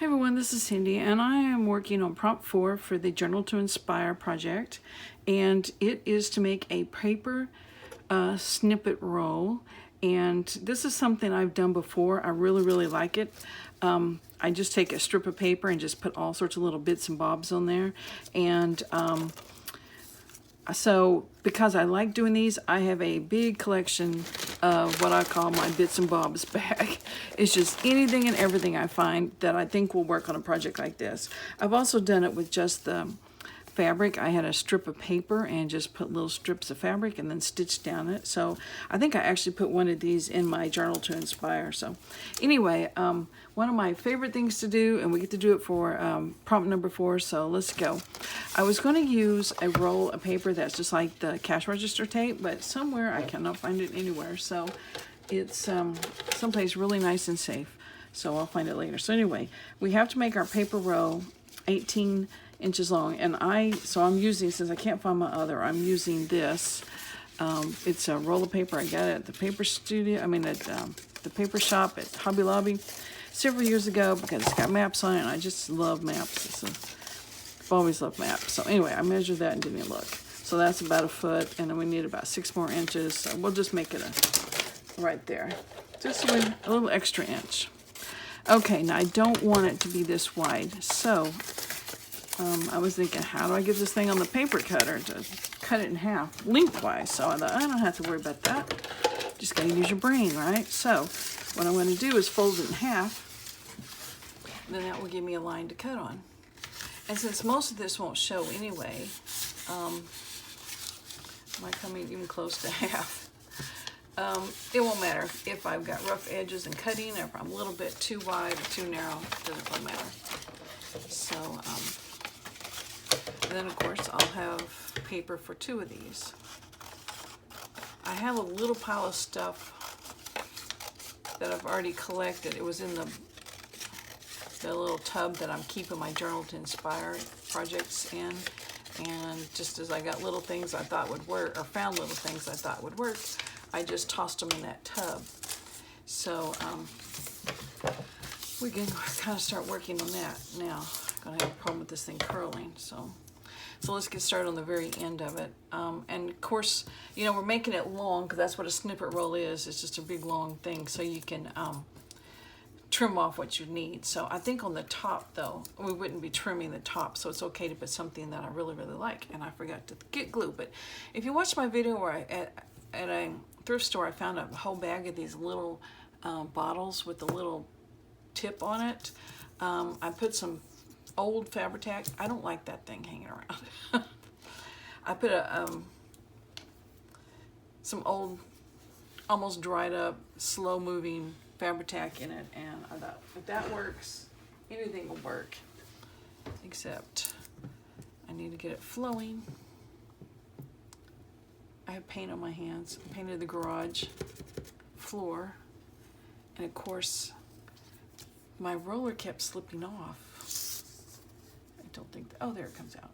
Hi everyone, this is Cindy, and I am working on prompt 4 for the Journal to Inspire project, and it is to make a paper snippet roll. And this is something I've done before. I really like it. I just take a strip of paper and just put all sorts of little bits and bobs on there, and so because I like doing these, I have a big collection of what I call my bits and bobs bag. It's just anything and everything I find that I think will work on a project like this. I've also done it with just the fabric. I had a strip of paper and just put little strips of fabric and then stitched down it. So I think I actually put one of these in my Journal to Inspire. So anyway, one of my favorite things to do, and we get to do it for prompt number 4, so let's go. I was going to use a roll of paper that's just like the cash register tape, but somewhere I cannot find it anywhere. So it's someplace really nice and safe. So I'll find it later. So anyway, we have to make our paper roll 18 inches long, and I'm using, since I can't find my other, I'm using this. It's a roll of paper I got at the paper studio, at the paper shop at Hobby Lobby several years ago because it's got maps on it, and I just love maps. I've always loved maps. So anyway, I measured that and didn't look. So that's about 1 foot, and then we need about 6 more inches. So we'll just make it right there, just a little extra inch. Okay, now I don't want it to be this wide, so I was thinking, how do I get this thing on the paper cutter to cut it in half lengthwise? So I thought, I don't have to worry about that. Just gotta use your brain, right? So what I'm gonna do is fold it in half, and then that will give me a line to cut on. And since most of this won't show anyway, am I coming even close to half? It won't matter if I've got rough edges and cutting, or if I'm a little bit too wide or too narrow, it doesn't really matter. So, and then of course I'll have paper for 2 of these. I have a little pile of stuff that I've already collected. It was in the little tub that I'm keeping my Journal to Inspire projects in. And just as I got little things I thought would work, or found little things I thought would work, I just tossed them in that tub. So we can kind of start working on that now. I'm gonna have a problem with this thing curling, so let's get started on the very end of it. And of course, we're making it long because that's what a snippet roll is. It's just a big long thing, so you can trim off what you need. So I think on the top, though, we wouldn't be trimming the top, so it's okay to put something that I really like. And I forgot to get glue, but if you watch my video where at a thrift store, I found a whole bag of these little bottles with the little tip on it. I put some old Fabri-Tac. I don't like that thing hanging around. I put some old, almost dried up, slow moving Fabri-Tac in it, and I thought, if that works, anything will work. Except I need to get it flowing. I have paint on my hands. I painted the garage floor, and of course my roller kept slipping off. I don't think that, oh, there it comes out.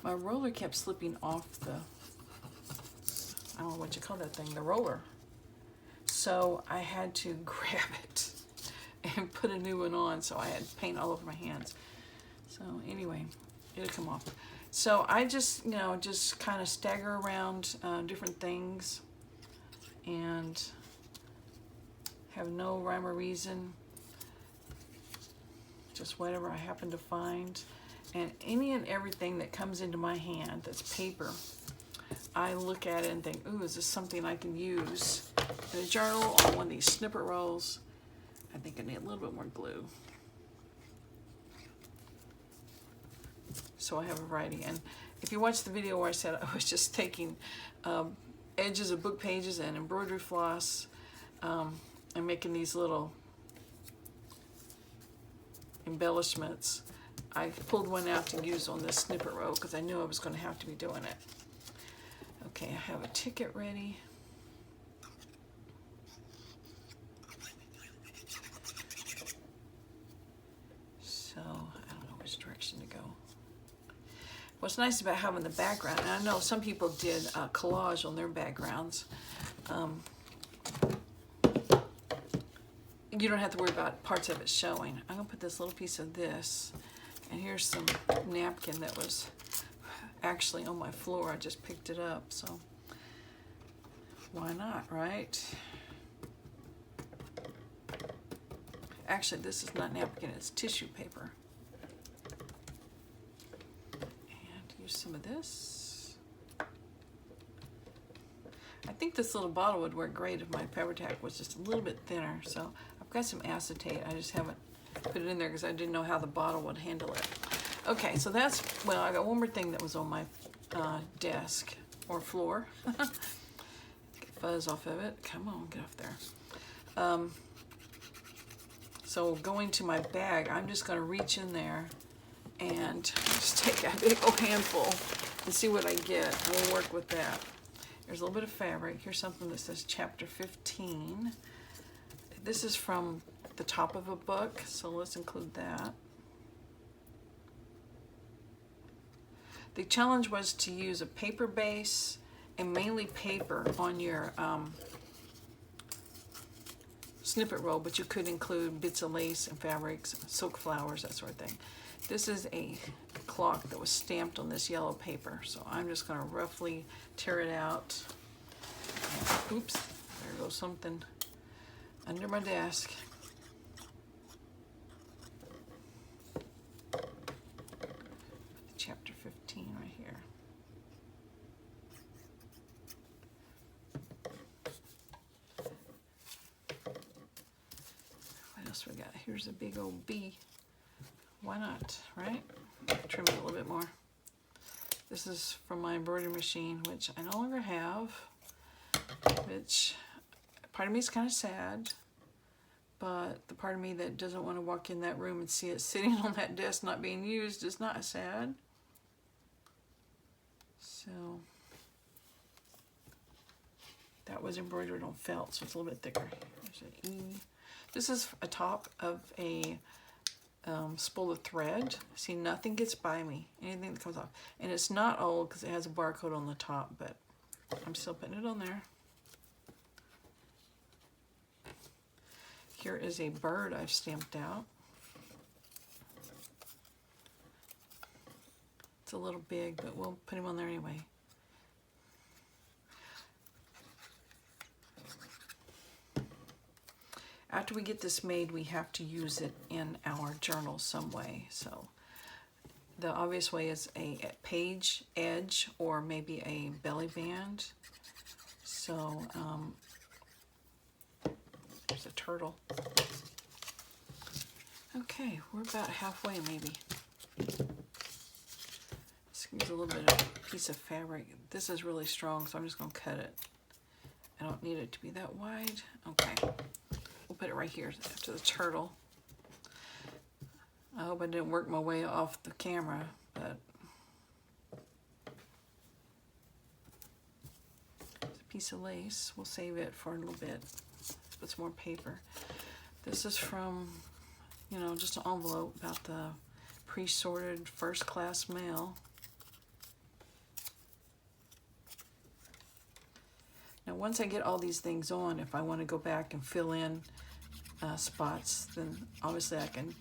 My roller kept slipping off the, I don't know what you call that thing, the roller. So I had to grab it and put a new one on, so I had paint all over my hands. So anyway, it'll come off. So I just, just kind of stagger around different things and have no rhyme or reason. Just whatever I happen to find. And any and everything that comes into my hand that's paper, I look at it and think, ooh, is this something I can use in a journal or one of these snippet rolls? I think I need a little bit more glue. So I have a variety. And if you watch the video where I said I was just taking edges of book pages and embroidery floss and making these little embellishments, I pulled one out to use on this snippet roll because I knew I was going to have to be doing it. Okay, I have a ticket ready. So I don't know which direction to go. What's nice about having the background, and I know some people did collage on their backgrounds, you don't have to worry about parts of it showing. I'm gonna put this little piece of this, and here's some napkin that was actually on my floor. I just picked it up, so why not, right? Actually, this is not napkin, it's tissue paper. And use some of this. I think this little bottle would work great if my Fabri-Tac was just a little bit thinner. So I've got some acetate. I just haven't put it in there because I didn't know how the bottle would handle it. Okay, so that's, well, I got one more thing that was on my desk or floor. Get fuzz off of it. Come on, get off there. So going to my bag, I'm just going to reach in there and just take a big old handful and see what I get. And we'll work with that. There's a little bit of fabric. Here's something that says chapter 15. This is from the top of a book, so let's include that. The challenge was to use a paper base and mainly paper on your snippet roll, but you could include bits of lace and fabrics, silk flowers, that sort of thing. This is a clock that was stamped on this yellow paper, so I'm just going to roughly tear it out. And, oops, there goes something under my desk. Chapter 15 right here. What else we got? Here's a big old bee. Why not, right? Trim it a little bit more. This is from my embroidery machine, which I no longer have, which part of me is kind of sad, but the part of me that doesn't want to walk in that room and see it sitting on that desk not being used is not sad. So that was embroidered on felt, so it's a little bit thicker. There's an E. This is a top of a spool of thread. See, nothing gets by me, anything that comes off. And it's not old because it has a barcode on the top, but I'm still putting it on there. Here is a bird I've stamped out. It's a little big, but we'll put him on there anyway. After we get this made, we have to use it in our journal some way. So the obvious way is a page edge or maybe a belly band. So there's a turtle. Okay, we're about halfway maybe. Let's use a little bit of a piece of fabric. This is really strong, so I'm just going to cut it. I don't need it to be that wide. Okay. We'll put it right here after the turtle. I hope I didn't work my way off the camera, but it's a piece of lace. We'll save it for a little bit. Let's put some more paper. This is from, you know, just an envelope about the pre-sorted first-class mail. Now, once I get all these things on, if I want to go back and fill in spots, then obviously I can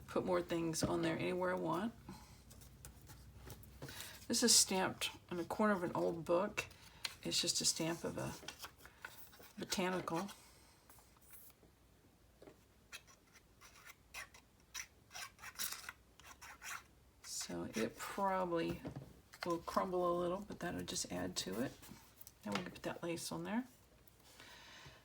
put more things on there anywhere I want. This is stamped on the corner of an old book. It's just a stamp of a botanical. So it probably will crumble a little, but that'll just add to it. Now we can put that lace on there.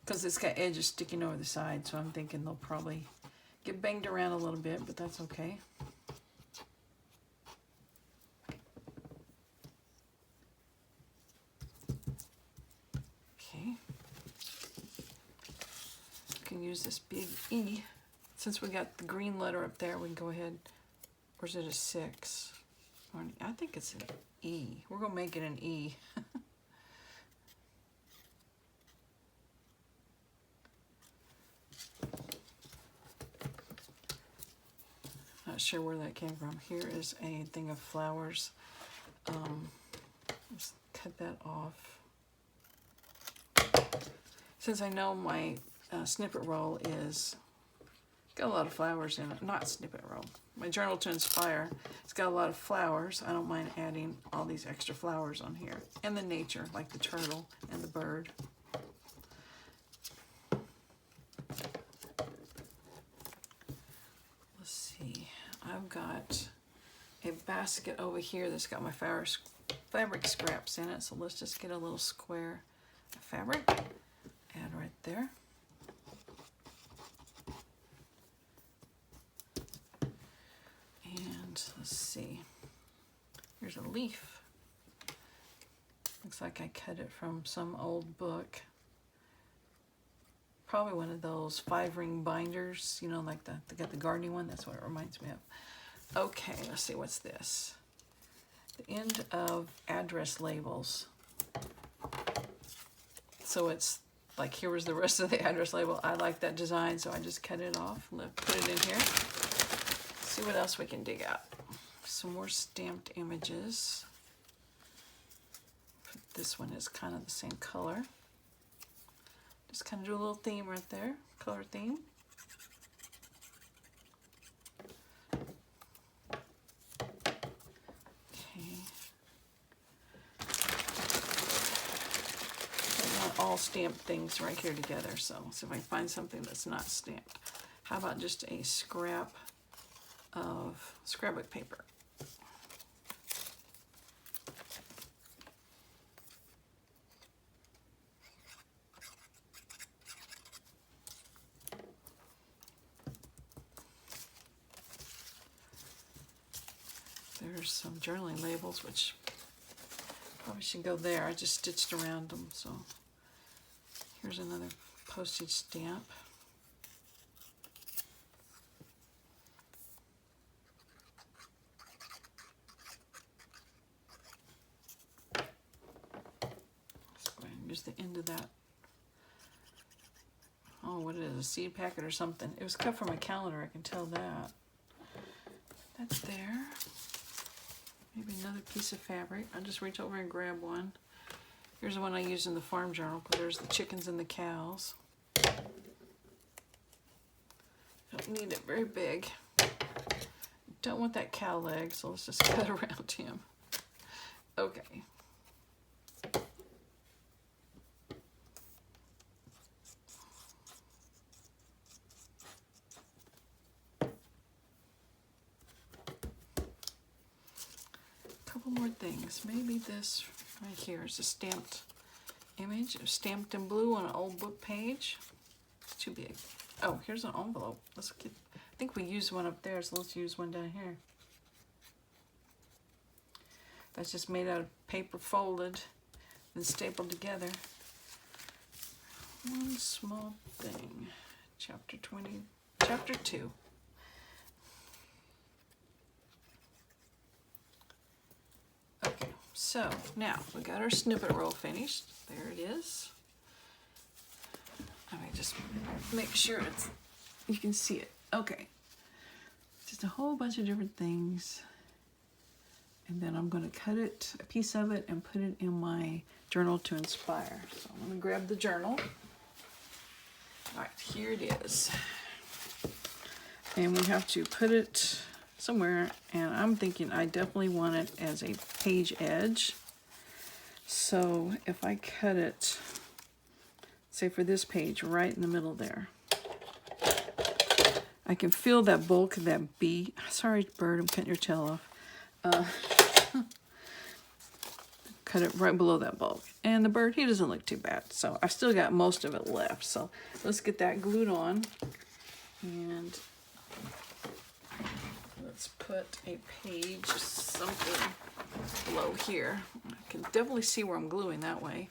Because it's got edges sticking over the side, so I'm thinking they'll probably get banged around a little bit, but that's okay. Okay. You can use this big E. Since we got the green letter up there, we can go ahead. Or is it a 6? I think it's an E. We're going to make it an E. Not sure where that came from. Here is a thing of flowers. Let's cut that off. Since I know my snippet roll is got a lot of flowers in it. Not snippet roll. My Journal to Inspire. It's got a lot of flowers. I don't mind adding all these extra flowers on here. And the nature, like the turtle and the bird. Let's see. I've got a basket over here that's got my fabric scraps in it. So let's just get a little square of fabric. Add right there. And let's see. Here's a leaf. Looks like I cut it from some old book. Probably one of those 5-ring binders, you know, like they got the gardening one. That's what it reminds me of. Okay, let's see, what's this? The end of address labels. So it's like, here was the rest of the address label. I like that design, so I just cut it off and put it in here. See what else we can dig out. Some more stamped images. This one is kind of the same color. Just kind of do a little theme right there, color theme. Okay. I want all stamped things right here together, so see if I can find something that's not stamped. How about just a scrap of scrapbook paper? There's some journaling labels, which probably should go there. I just stitched around them, so here's another postage stamp. Let's go ahead and use the end of that. Oh, what it is, a seed packet or something. It was cut from a calendar, I can tell that. That's there. Maybe another piece of fabric. I'll just reach over and grab one. Here's the one I use in the farm journal, because there's the chickens and the cows. Don't need it very big. Don't want that cow leg, so let's just cut around him. Okay. Couple more things. Maybe this right here is a stamped image, stamped in blue on an old book page. It's too big. Oh, here's an envelope. Let's get. I think we used one up there, so let's use one down here. That's just made out of paper folded and stapled together. One small thing. Chapter 20, Chapter 2. Okay, so now we got our snippet roll finished. There it is. Let me just make sure you can see it. Okay, just a whole bunch of different things. And then I'm going to cut it, a piece of it, and put it in my Journal to Inspire. So I'm going to grab the journal. All right, here it is. And we have to put it somewhere, and I'm thinking I definitely want it as a page edge. So if I cut it, say for this page, right in the middle there, I can feel that bulk of that B. Sorry, bird, I'm cutting your tail off. Cut it right below that bulk. And the bird, he doesn't look too bad. So I still got most of it left. So let's get that glued on. And let's put a page, something below here. I can definitely see where I'm gluing that way.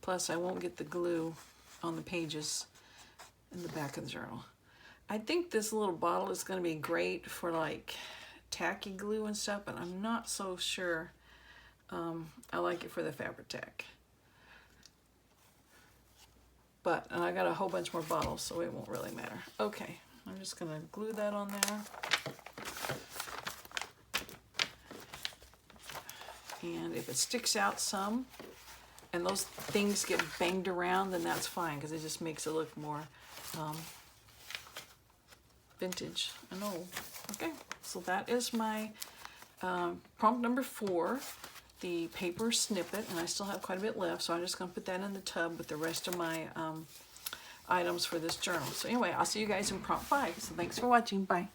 Plus I won't get the glue on the pages in the back of the journal. I think this little bottle is going to be great for like tacky glue and stuff, but I'm not so sure. I like it for the Fabri-Tac. But and I got a whole bunch more bottles, so it won't really matter. Okay, I'm just going to glue that on there. And if it sticks out some, and those things get banged around, then that's fine, because it just makes it look more vintage. I know. Okay, so that is my prompt number 4, the paper snippet, and I still have quite a bit left, so I'm just going to put that in the tub with the rest of my items for this journal. So anyway, I'll see you guys in prompt 5. So thanks for watching. Bye.